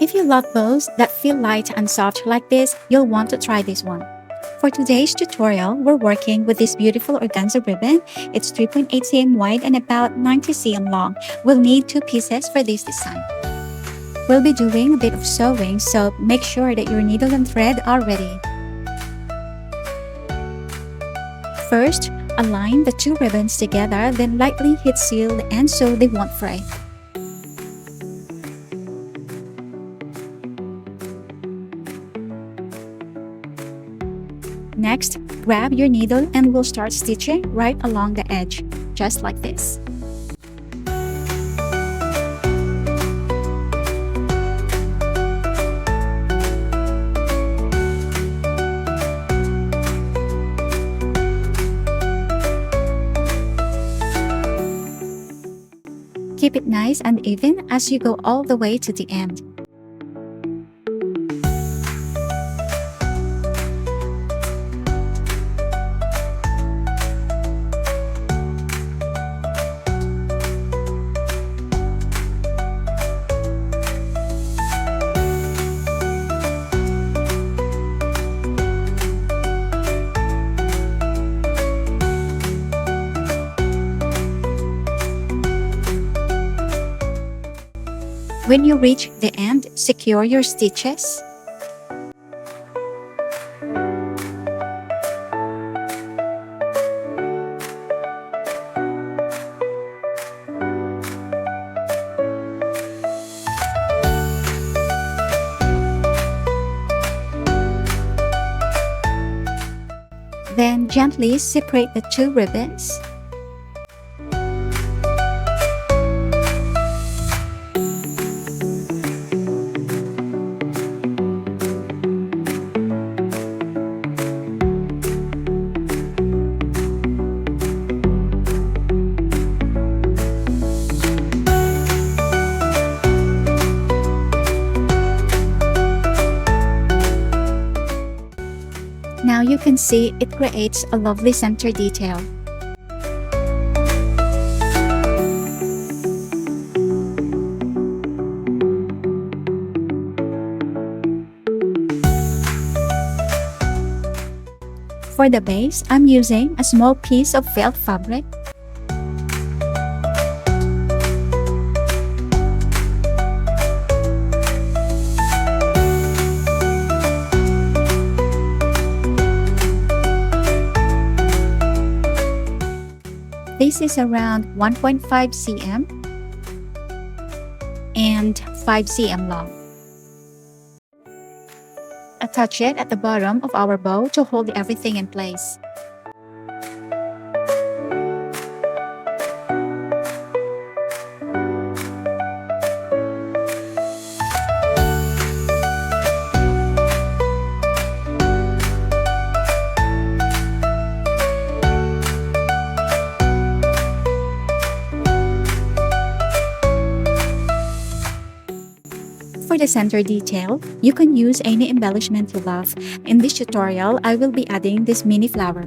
If you love bows that feel light and soft like this, you'll want to try this one. For today's tutorial, we're working with this beautiful organza ribbon. It's 3.8 cm wide and about 90 cm long. We'll need 2 pieces for this design. We'll be doing a bit of sewing, so make sure that your needle and thread are ready. First, align the 2 ribbons together, then lightly heat seal the ends so they won't fray. Next, grab your needle and we'll start stitching right along the edge, just like this. Keep it nice and even as you go all the way to the end. When you reach the end, secure your stitches. Then gently separate the 2 ribbons. Now you can see it creates a lovely center detail. For the base, I'm using a small piece of felt fabric. This is around 1.5 cm and 5 cm long. Attach it at the bottom of our bow to hold everything in place. For the center detail, you can use any embellishment you love. In this tutorial, I will be adding this mini flower.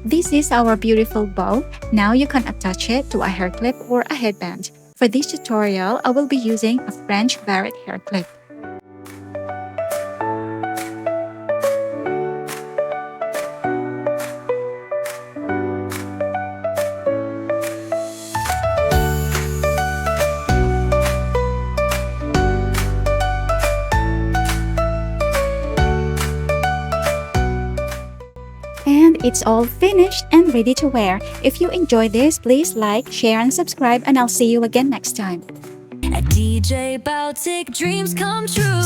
This is our beautiful bow. Now you can attach it to a hair clip or a headband. For this tutorial, I will be using a French barrette hair clip. It's all finished and ready to wear. If you enjoy this, please like, share, and subscribe, and I'll see you again next time. At DJ Baltic, dreams come true.